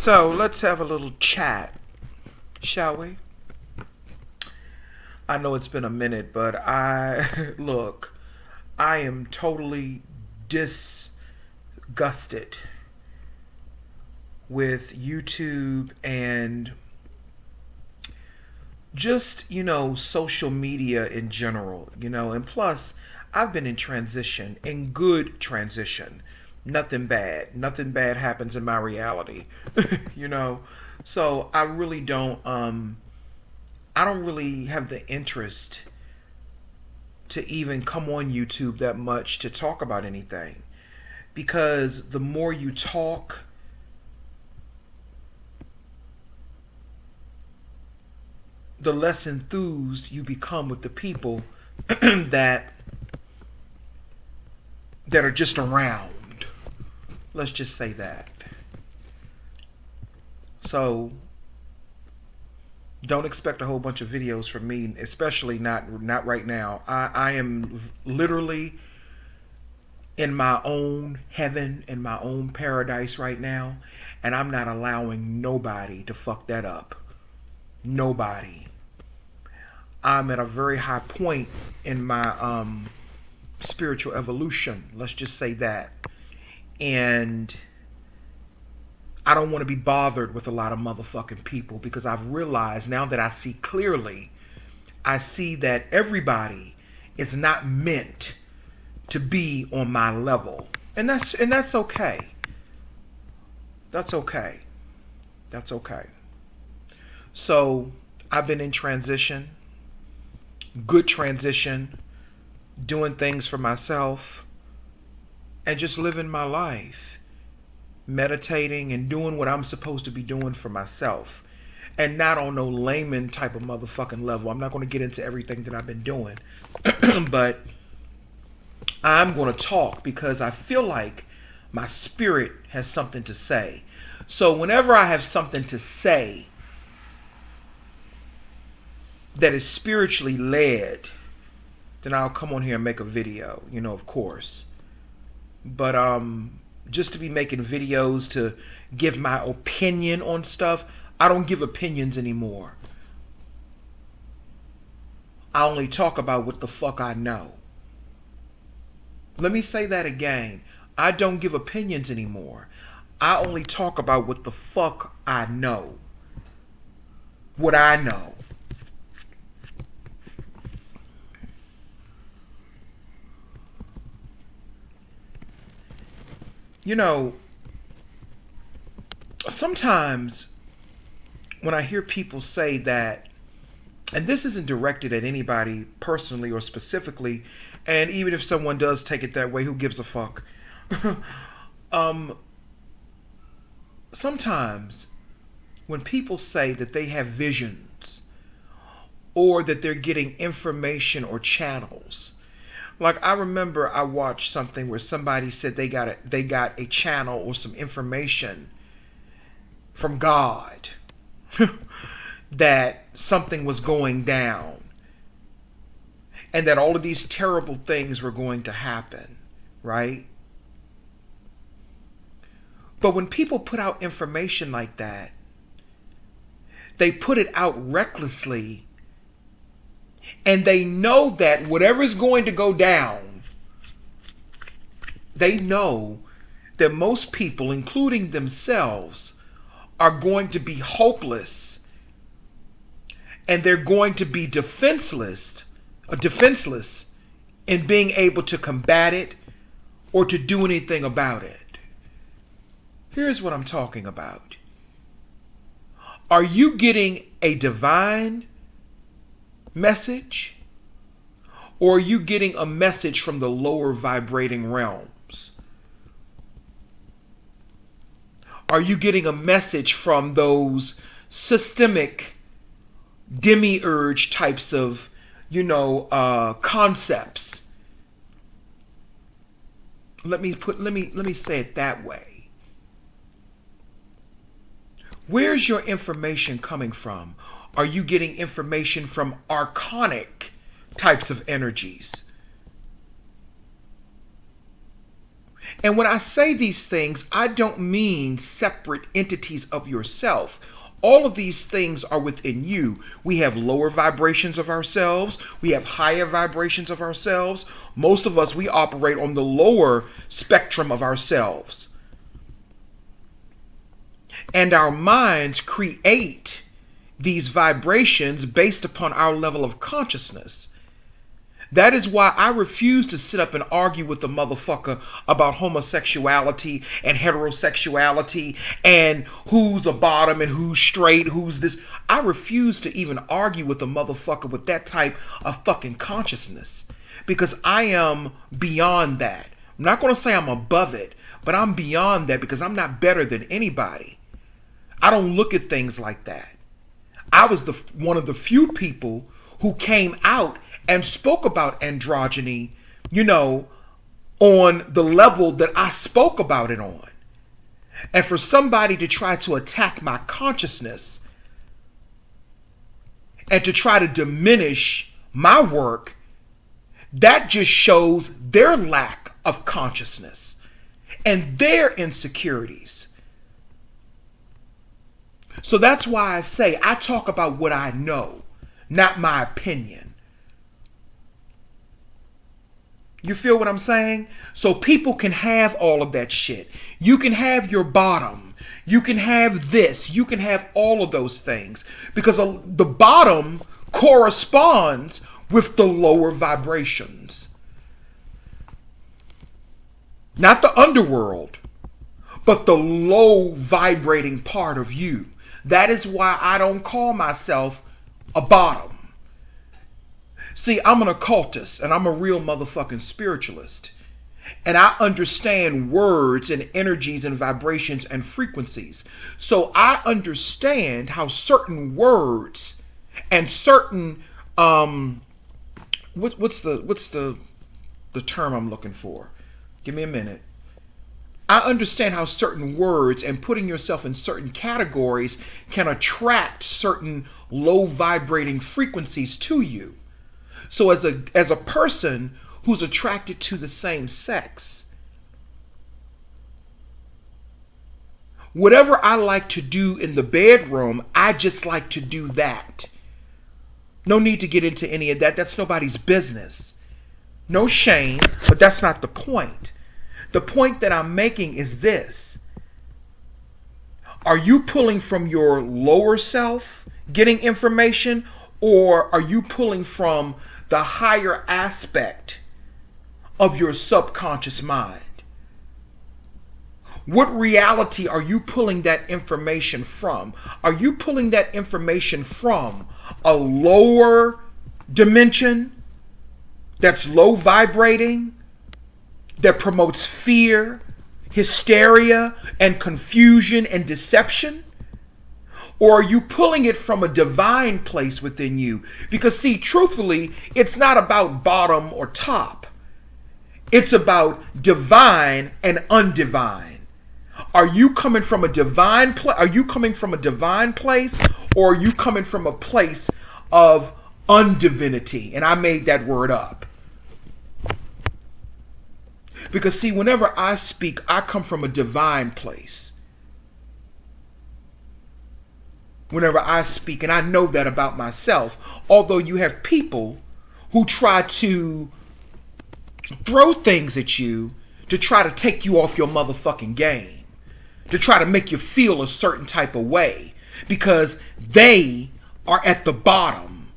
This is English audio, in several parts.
So let's have a little chat, shall we? I know it's been a minute, but look, I am totally disgusted with YouTube and just, social media in general, and plus, I've been in transition, in good transition. Nothing bad. Nothing bad happens in my reality, you know. So I don't really have the interest to even come on YouTube that much to talk about anything because the more you talk, the less enthused you become with the people that that are just around. Let's just say that. So don't expect a whole bunch of videos from me, especially not right now. I am literally in my own heaven, in my own paradise right now, and I'm not allowing nobody to fuck that up. Nobody. I'm at a very high point in my spiritual evolution. Let's just say that. And I don't want to be bothered with a lot of motherfucking people because I've realized now that I see clearly, I see that everybody is not meant to be on my level. And that's okay. That's okay. That's okay. So I've been in transition, good transition, doing things for myself, and just living my life, meditating and doing what I'm supposed to be doing for myself. And not on no layman type of motherfucking level. I'm not going to get into everything that I've been doing. But I'm going to talk because I feel like my spirit has something to say. So whenever I have something to say that is spiritually led, then I'll come on here and make a video, of course. But just to be making videos to give my opinion on stuff, I don't give opinions anymore. I only talk about what the fuck I know. Let me say that again. I don't give opinions anymore. I only talk about what the fuck I know. What I know. Sometimes when I hear people say that, and this isn't directed at anybody personally or specifically, and even if someone does take it that way, who gives a fuck? um, Sometimes when people say that they have visions or that they're getting information or channels, like I remember I watched something where somebody said they got a channel or some information from God that something was going down and that all of these terrible things were going to happen, right? But when people put out information like that, they put it out recklessly and they know that whatever's going to go down, they know that most people, including themselves, are going to be hopeless and they're going to be defenseless in being able to combat it or to do anything about it. Here's what I'm talking about. Are you getting a divine message? Or are you getting a message from the lower vibrating realms? Are you getting a message from those systemic demiurge types of, concepts? Let me say it that way. Where's your information coming from? Are you getting information from archonic types of energies? And when I say these things, I don't mean separate entities of yourself. All of these things are within you. We have lower vibrations of ourselves. We have higher vibrations of ourselves. Most of us, we operate on the lower spectrum of ourselves. And our minds create these vibrations based upon our level of consciousness. That is why I refuse to sit up and argue with the motherfucker about homosexuality and heterosexuality and who's a bottom and who's straight, who's this. I refuse to even argue with the motherfucker with that type of fucking consciousness, because I am beyond that. I'm not going to say I'm above it, but I'm beyond that because I'm not better than anybody. I don't look at things like that. I was one of the few people who came out and spoke about androgyny, on the level that I spoke about it on. And for somebody to try to attack my consciousness and to try to diminish my work, that just shows their lack of consciousness and their insecurities. So that's why I say I talk about what I know, not my opinion. You feel what I'm saying? So people can have all of that shit. You can have your bottom. You can have this. You can have all of those things. Because the bottom corresponds with the lower vibrations. Not the underworld, but the low vibrating part of you. That is why I don't call myself a bottom. See, I'm an occultist and I'm a real motherfucking spiritualist. And I understand words and energies and vibrations and frequencies. So I understand how certain words and certain what's the term I'm looking for? Give me a minute. I understand how certain words and putting yourself in certain categories can attract certain low vibrating frequencies to you. So as a person who's attracted to the same sex, whatever I like to do in the bedroom, I just like to do that. No need to get into any of that. That's nobody's business. No shame, but that's not the point. The point that I'm making is this. Are you pulling from your lower self, getting information, or are you pulling from the higher aspect of your subconscious mind? What reality are you pulling that information from? Are you pulling that information from a lower dimension that's low vibrating, that promotes fear, hysteria, and confusion and deception? Or are you pulling it from a divine place within you? Because see, truthfully, it's not about bottom or top. It's about divine and undivine. Are you coming from a divine place? Are you coming from a divine place, or are you coming from a place of undivinity? And I made that word up. Because see, whenever I speak, I come from a divine place. Whenever I speak, and I know that about myself, although you have people who try to throw things at you to try to take you off your motherfucking game, to try to make you feel a certain type of way because they are at the bottom.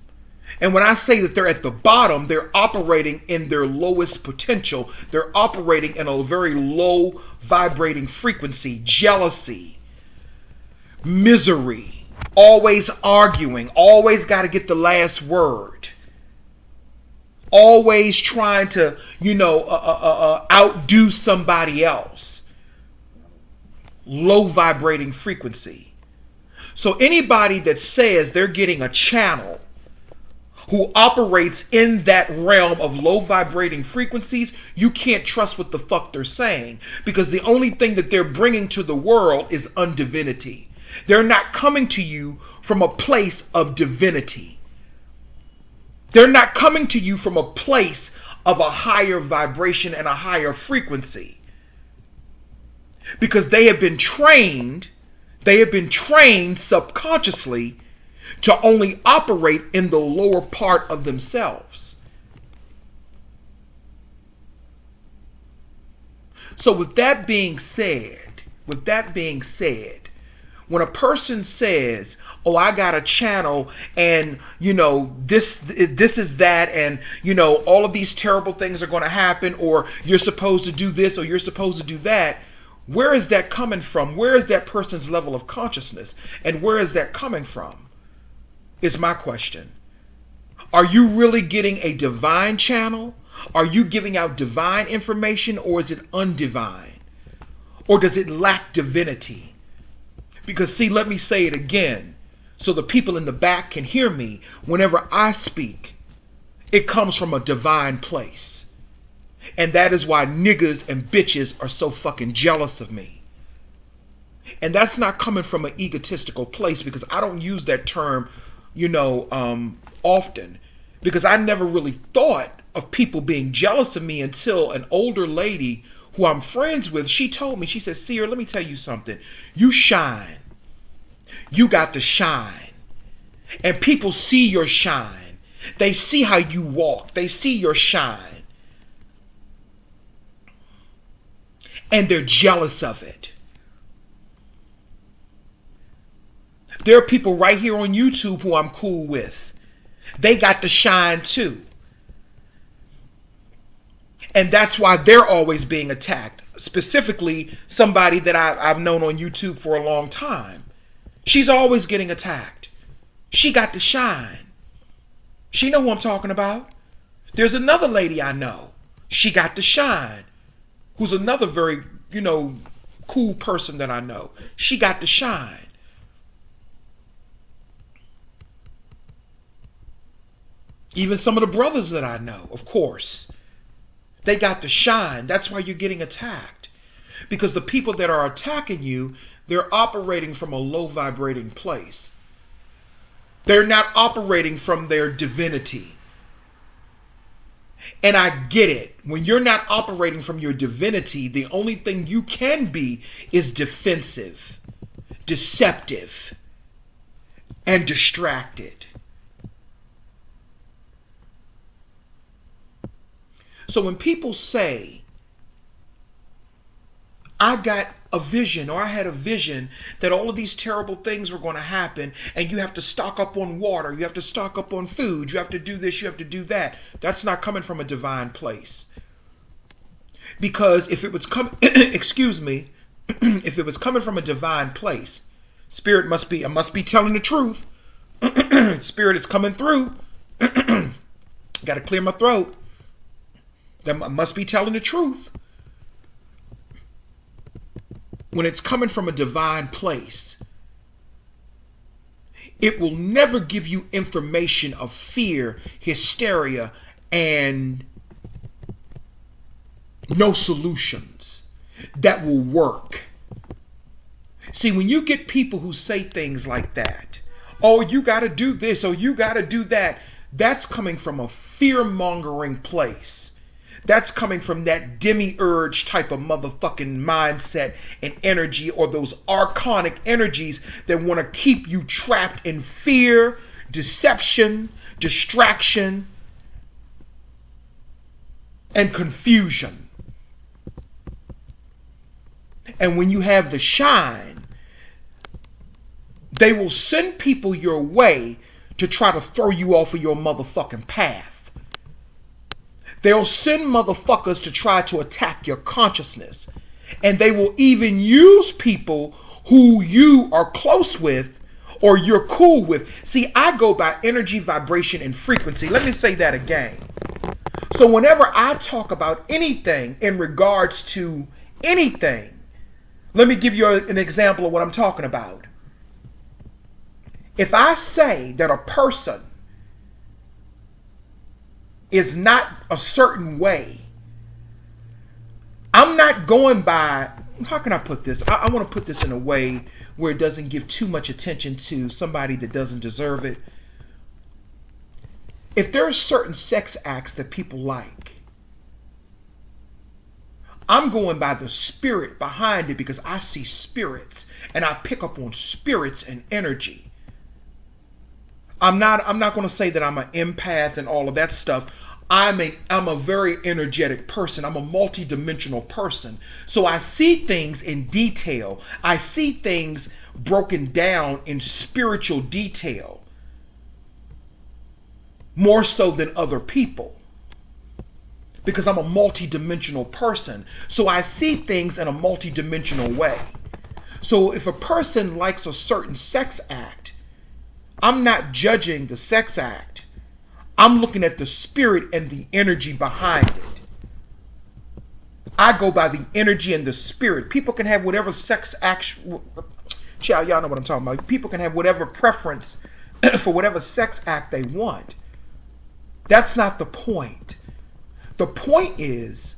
And when I say that they're at the bottom, they're operating in their lowest potential. They're operating in a very low vibrating frequency, jealousy, misery, always arguing, always got to get the last word, always trying to, outdo somebody else. Low vibrating frequency. So anybody that says they're getting a channel who operates in that realm of low vibrating frequencies, you can't trust what the fuck they're saying, because the only thing that they're bringing to the world is undivinity. They're not coming to you from a place of divinity. They're not coming to you from a place of a higher vibration and a higher frequency. because they have been trained subconsciously to only operate in the lower part of themselves. So with that being said, when a person says, "Oh, I got a channel, and this is that, and all of these terrible things are going to happen, or you're supposed to do this, or you're supposed to do that," where is that coming from? Where is that person's level of consciousness, and where is that coming from? Is my question. Are you really getting a divine channel? Are you giving out divine information, or is it undivine? Or does it lack divinity? Because see, let me say it again so the people in the back can hear me. Whenever I speak, it comes from a divine place. And that is why niggas and bitches are so fucking jealous of me. And that's not coming from an egotistical place, because I don't use that term, often. Because I never really thought of people being jealous of me until an older lady who I'm friends with, she told me, she said, "Seer, let me tell you something. You shine. You got to shine. And people see your shine. They see how you walk. They see your shine. And they're jealous of it." There are people right here on YouTube who I'm cool with. They got to shine too. And that's why they're always being attacked. Specifically, somebody that I've known on YouTube for a long time. She's always getting attacked. She got to shine. She know who I'm talking about. There's another lady I know. She got to shine. Who's another very, cool person that I know. She got to shine. Even some of the brothers that I know, of course. They got to shine. That's why you're getting attacked. Because the people that are attacking you, they're operating from a low vibrating place. They're not operating from their divinity. And I get it. When you're not operating from your divinity, the only thing you can be is defensive, deceptive, and distracted. So when people say, "I got a vision," or "I had a vision that all of these terrible things were going to happen, and you have to stock up on water, you have to stock up on food, you have to do this, you have to do that," that's not coming from a divine place. Because if it was coming, excuse me, if it was coming from a divine place, Spirit must be telling the truth. Spirit is coming through. Got to clear my throat. That must be telling the truth. When it's coming from a divine place, it will never give you information of fear, hysteria, and no solutions that will work. See, when you get people who say things like that, "Oh, you got to do this, or you got to do that," that's coming from a fear-mongering place. That's coming from that demiurge type of motherfucking mindset and energy, or those archonic energies that want to keep you trapped in fear, deception, distraction, and confusion. And when you have the shine, they will send people your way to try to throw you off of your motherfucking path. They'll send motherfuckers to try to attack your consciousness. And they will even use people who you are close with or you're cool with. See, I go by energy, vibration, and frequency. Let me say that again. So whenever I talk about anything in regards to anything, let me give you an example of what I'm talking about. If I say that a person is not a certain way, I'm not going by, how can I put this? I want to put this in a way where it doesn't give too much attention to somebody that doesn't deserve it. If there are certain sex acts that people like, I'm going by the spirit behind it because I see spirits and I pick up on spirits and energy. I'm not going to say that I'm an empath and all of that stuff. I'm a very energetic person. I'm a multi-dimensional person. So I see things in detail. I see things broken down in spiritual detail more so than other people, because I'm a multi-dimensional person. So I see things in a multi-dimensional way. So if a person likes a certain sex act, I'm not judging the sex act. I'm looking at the spirit and the energy behind it. I go by the energy and the spirit. People can have whatever sex act. Y'all know what I'm talking about. People can have whatever preference for whatever sex act they want. That's not the point. The point is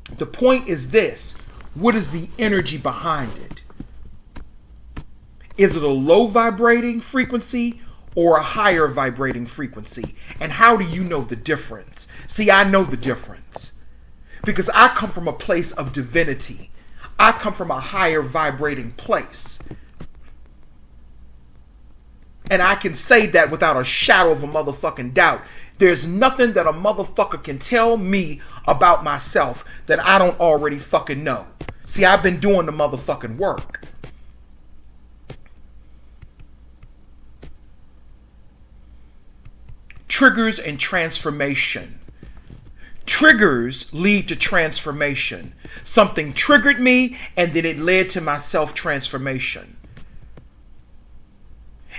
this. What is the energy behind it? Is it a low vibrating frequency or a higher vibrating frequency? And how do you know the difference? See, I know the difference because I come from a place of divinity. I come from a higher vibrating place. And I can say that without a shadow of a motherfucking doubt. There's nothing that a motherfucker can tell me about myself that I don't already fucking know. See, I've been doing the motherfucking work. Triggers and transformation. Triggers lead to transformation. Something triggered me and then it led to my self-transformation.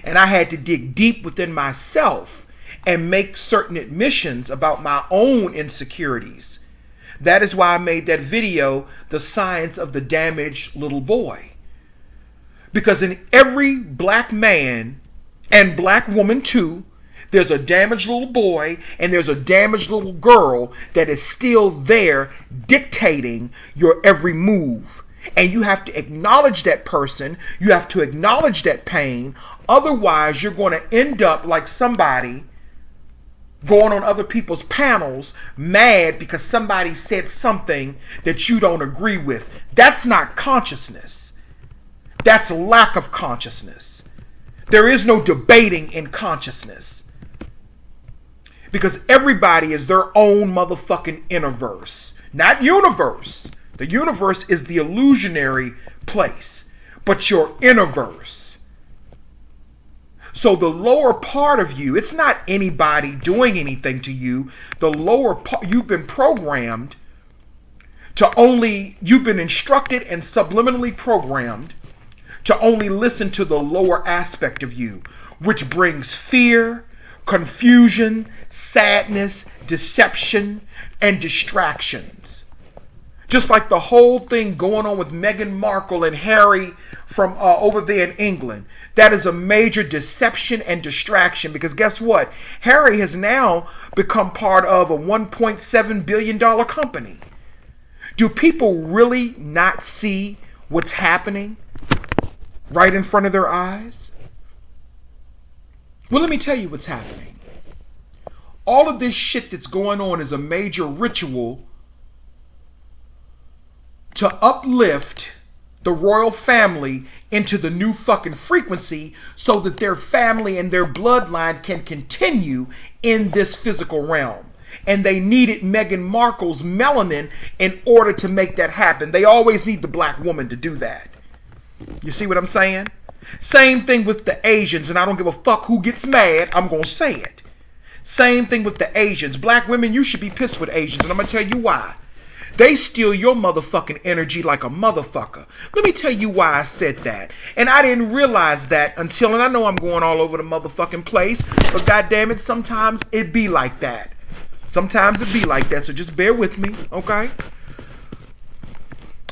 And I had to dig deep within myself and make certain admissions about my own insecurities. That is why I made that video, The Science of the Damaged Little Boy. Because in every black man and black woman too, there's a damaged little boy and there's a damaged little girl that is still there dictating your every move. And you have to acknowledge that person. You have to acknowledge that pain. Otherwise, you're going to end up like somebody going on other people's panels mad because somebody said something that you don't agree with. That's not consciousness. That's lack of consciousness. There is no debating in consciousness. Because everybody is their own motherfucking innerverse. Not universe. The universe is the illusionary place. But your innerverse. So the lower part of you, it's not anybody doing anything to you. The lower part, you've been programmed you've been instructed and subliminally programmed to only listen to the lower aspect of you, which brings fear, confusion, sadness, deception, and distractions. Just like the whole thing going on with Meghan Markle and Harry from over there in England. That is a major deception and distraction because guess what? Harry has now become part of a $1.7 billion company. Do people really not see what's happening right in front of their eyes? Well, let me tell you what's happening. All of this shit that's going on is a major ritual to uplift the royal family into the new fucking frequency so that their family and their bloodline can continue in this physical realm. And they needed Meghan Markle's melanin in order to make that happen. They always need the black woman to do that. You see what I'm saying? Same thing with the Asians, and I don't give a fuck who gets mad, I'm gonna say it. Same thing with the Asians. Black women, you should be pissed with Asians, and I'm gonna tell you why. They steal your motherfucking energy like a motherfucker. Let me tell you why I said that. And I didn't realize that until, and I know I'm going all over the motherfucking place, but goddamn it, sometimes it be like that. Sometimes it be like that, so just bear with me, okay?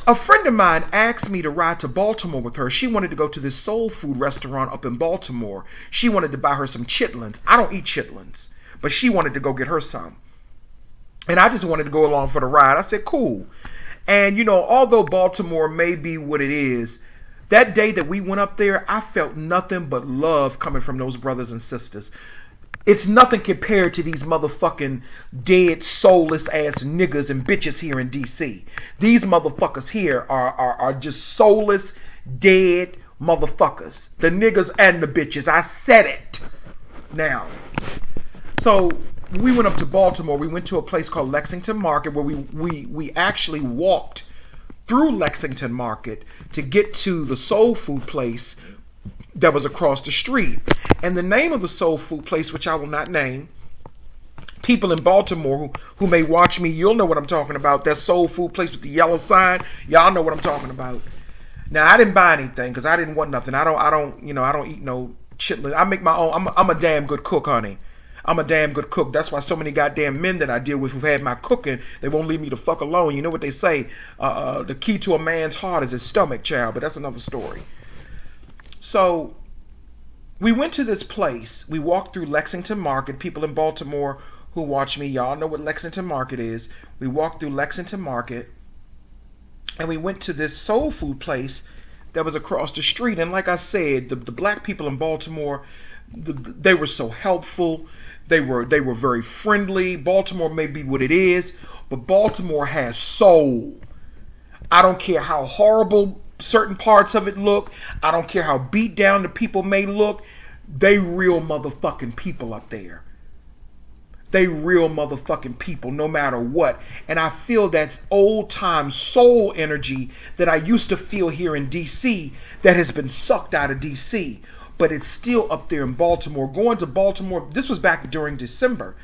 A friend of mine asked me to ride to Baltimore with her. She wanted to go to this soul food restaurant up in Baltimore. She wanted to buy her some chitlins. I don't eat chitlins, but she wanted to go get her some. And I just wanted to go along for the ride. I said, cool. And, you know, although Baltimore may be what it is, that day that we went up there, I felt nothing but love coming from those brothers and sisters. It's nothing compared to these motherfucking dead, soulless ass niggas and bitches here in DC. These motherfuckers here are just soulless, dead motherfuckers. The niggas and the bitches. I said it. Now, so we went up to Baltimore. We went to a place called Lexington Market where we actually walked through Lexington Market to get to the soul food place that was across the street. And the name of the soul food place, which I will not name, people in Baltimore who may watch me, you'll know what I'm talking about. That soul food place with the yellow sign, y'all know what I'm talking about. Now, I didn't buy anything because I didn't want nothing. I don't eat no chitlin. I make my own. I'm a damn good cook, honey. I'm a damn good cook. That's why so many goddamn men that I deal with who've had my cooking, they won't leave me the fuck alone. You know what they say? The key to a man's heart is his stomach, child. But that's another story. So we went to this place. We walked through Lexington Market. People in Baltimore who watch me, y'all know what Lexington Market is. We walked through Lexington Market and we went to this soul food place that was across the street. And like I said, the black people in Baltimore, they were so helpful. They were very friendly. Baltimore may be what it is, but Baltimore has soul. I don't care how horrible certain parts of it look. I don't care how beat down the people may look. They real motherfucking people up there. They real motherfucking people no matter what. And I feel that old time soul energy that I used to feel here in DC that has been sucked out of DC. But it's still up there in Baltimore. Going to Baltimore, this was back during December.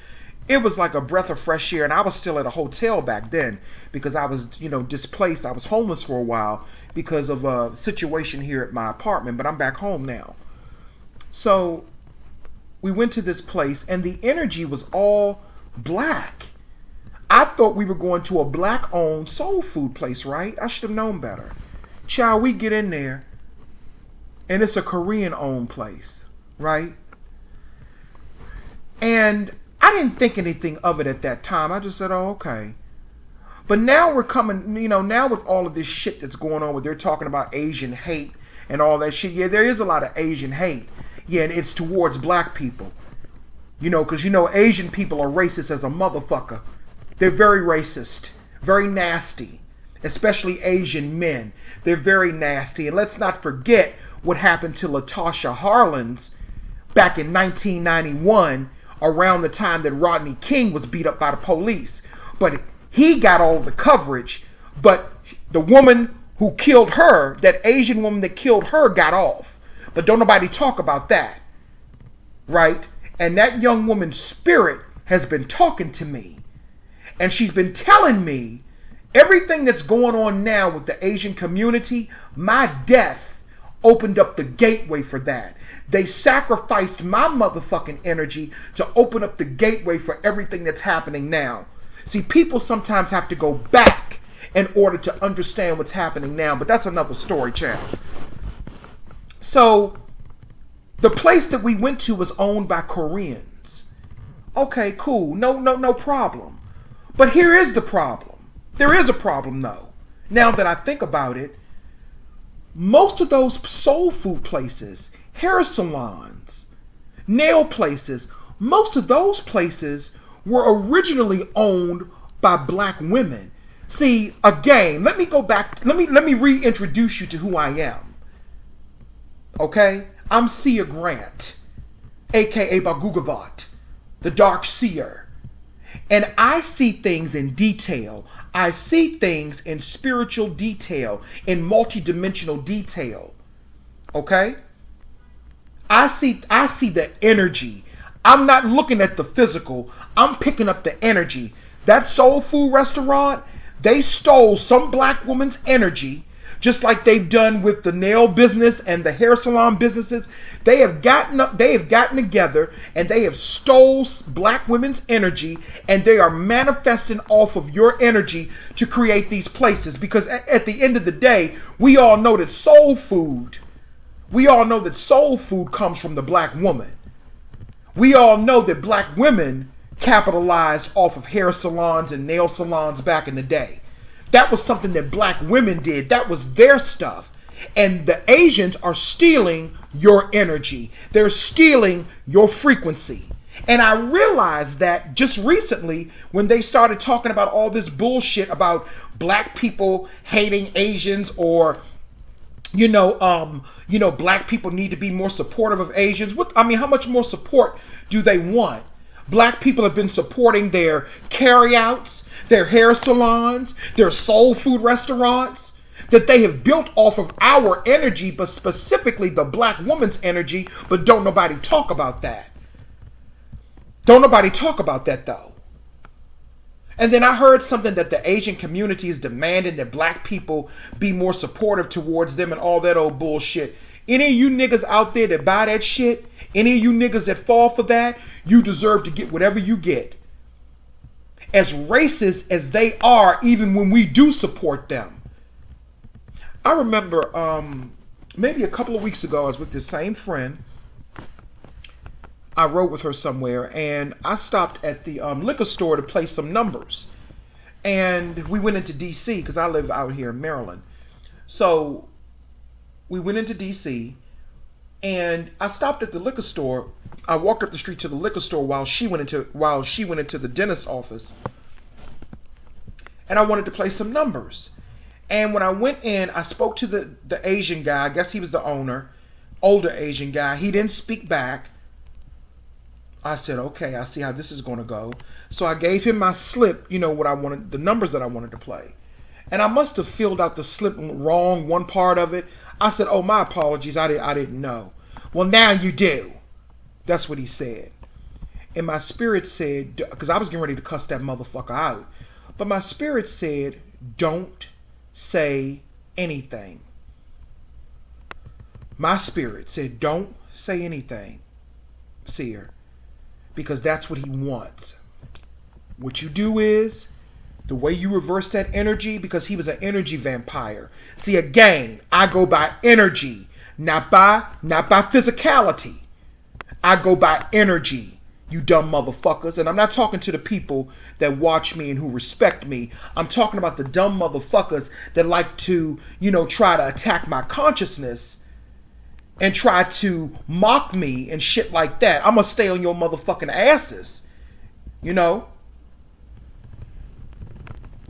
It was like a breath of fresh air. And I was still at a hotel back then because I was, displaced. I was homeless for a while because of a situation here at my apartment. But I'm back home now. So we went to this place and the energy was all black. I thought we were going to a black-owned soul food place, right? I should have known better. Child, we get in there and it's a Korean-owned place, right? And I didn't think anything of it at that time. I just said, oh, okay. But now we're coming, now with all of this shit that's going on, where they're talking about Asian hate and all that shit. Yeah, there is a lot of Asian hate. Yeah, and it's towards black people. Because Asian people are racist as a motherfucker. They're very racist, very nasty, especially Asian men. They're very nasty. And let's not forget what happened to Latasha Harlins back in 1991, around the time that Rodney King was beat up by the police. But he got all the coverage, but the woman who killed her, that Asian woman that killed her, got off. But don't nobody talk about that, right? And that young woman's spirit has been talking to me. And she's been telling me everything that's going on now with the Asian community. My death opened up the gateway for that. They sacrificed my motherfucking energy to open up the gateway for everything that's happening now. See, people sometimes have to go back in order to understand what's happening now. But that's another story, child. So, the place that we went to was owned by Koreans. Okay, cool. No problem. But here is the problem. There is a problem, though. Now that I think about it, most of those soul food places, hair salons, nail places, most of those places were originally owned by black women. See, again, let me go back. Let me reintroduce you to who I am. Okay? I'm Sia Grant, aka Bagugavat, the Dark Seer. And I see things in detail. I see things in spiritual detail, in multidimensional detail. Okay? I see the energy. I'm not looking at the physical. I'm picking up the energy. That soul food restaurant, they stole some black woman's energy, just like they've done with the nail business and the hair salon businesses. They have gotten together and they have stole black women's energy, and they are manifesting off of your energy to create these places. Because at the end of the day, we all know that soul food comes from the black woman. We all know that black women capitalized off of hair salons and nail salons back in the day. That was something that black women did. That was their stuff. And the Asians are stealing your energy. They're stealing your frequency. And I realized that just recently when they started talking about all this bullshit about black people hating Asians, or black people need to be more supportive of Asians. How much more support do they want? Black people have been supporting their carryouts, their hair salons, their soul food restaurants that they have built off of our energy, but specifically the black woman's energy, but don't nobody talk about that. Don't nobody talk about that though. And then I heard something that the Asian community is demanding that black people be more supportive towards them and all that old bullshit. Any of you niggas out there that buy that shit, any of you niggas that fall for that, you deserve to get whatever you get. As racist as they are, even when we do support them. I remember maybe a couple of weeks ago, I was with this same friend. I rode with her somewhere, and I stopped at the liquor store to play some numbers. And we went into D.C. because I live out here in Maryland. So we went into D.C. and I stopped at the liquor store. I walked up the street to the liquor store while she went into the dentist office. And I wanted to play some numbers. And when I went in, I spoke to the Asian guy. I guess he was the owner, older Asian guy. He didn't speak back. I said, okay, I see how this is going to go. So I gave him my slip, what I wanted, the numbers that I wanted to play. And I must have filled out the slip wrong, one part of it. I said, oh, my apologies, I didn't know. Well, now you do. That's what he said. And my spirit said, because I was getting ready to cuss that motherfucker out. But my spirit said, don't say anything. My spirit said, don't say anything, Seer. Because that's what he wants. What you do is, the way you reverse that energy, because he was an energy vampire. See, again, I go by energy, not by physicality. I go by energy, you dumb motherfuckers. And I'm not talking to the people that watch me and who respect me. I'm talking about the dumb motherfuckers that like to, try to attack my consciousness and try to mock me and shit like that. I'm gonna stay on your motherfucking asses.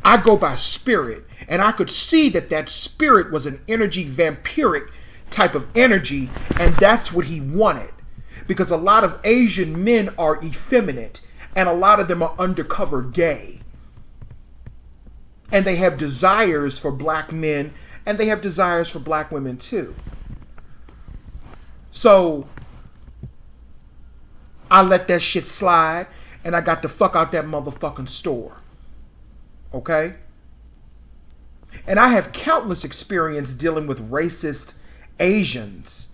I go by spirit, and I could see that spirit was an energy vampiric type of energy, and that's what he wanted. Because a lot of Asian men are effeminate, and a lot of them are undercover gay. And they have desires for black men, and they have desires for black women too. So I let that shit slide, and I got the fuck out that motherfucking store. Okay? And I have countless experience dealing with racist Asians.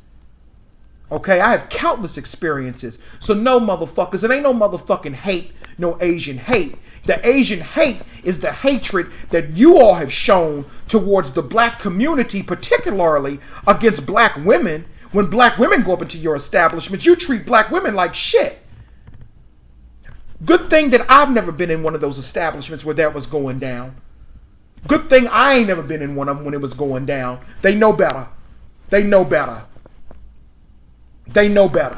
Okay? I have countless experiences. So no, motherfuckers, it ain't no motherfucking hate, no Asian hate. The Asian hate is the hatred that you all have shown towards the black community, particularly against black women. When black women go up into your establishment, you treat black women like shit. Good thing that I've never been in one of those establishments where that was going down. Good thing I ain't never been in one of them when it was going down. They know better. They know better. They know better.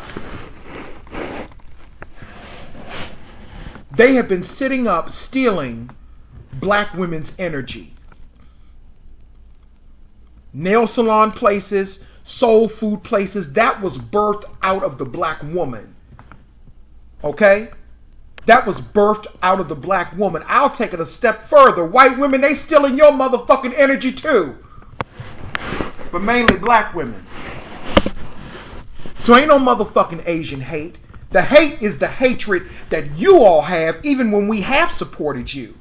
They have been sitting up stealing black women's energy. Nail salon places, soul food places, that was birthed out of the black woman. Okay? That was birthed out of the black woman. I'll take it a step further. White women, they stealing your motherfucking energy too. But mainly black women. So ain't no motherfucking Asian hate. The hate is the hatred that you all have even when we have supported you.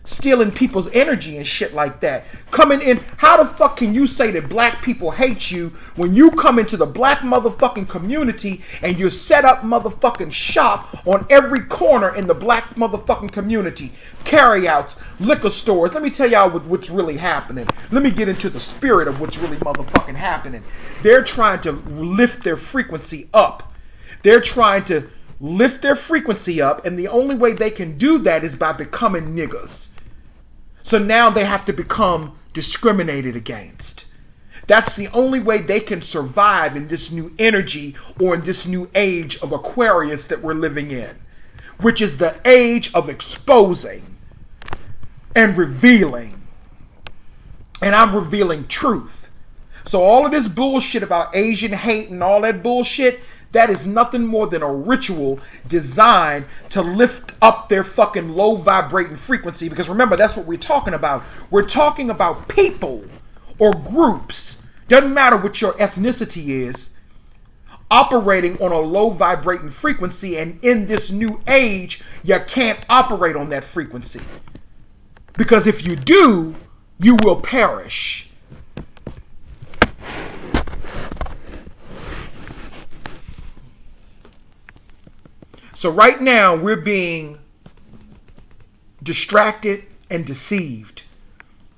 Stealing people's energy and shit like that. Coming in, how the fuck can you say that black people hate you when you come into the black motherfucking community and you set up motherfucking shop on every corner in the black motherfucking community? Carryouts, liquor stores. Let me tell y'all what's really happening. Let me get into the spirit of what's really motherfucking happening. They're trying to lift their frequency up. They're trying to lift their frequency up, and the only way they can do that is by becoming niggas. So now they have to become discriminated against. That's the only way they can survive in this new energy or in this new age of Aquarius that we're living in, which is the age of exposing and revealing. And I'm revealing truth. So all of this bullshit about Asian hate and all that bullshit, that is nothing more than a ritual designed to lift up their fucking low vibrating frequency. Because remember, that's what we're talking about. We're talking about people or groups, doesn't matter what your ethnicity is, operating on a low vibrating frequency. And in this new age, you can't operate on that frequency. Because if you do, you will perish. So right now, we're being distracted and deceived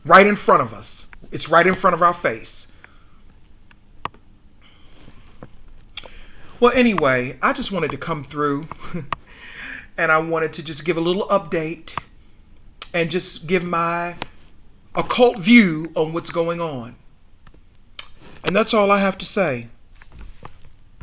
right in front of us. It's right in front of our face. Well, anyway, I just wanted to come through and I wanted to just give a little update and just give my occult view on what's going on. And that's all I have to say.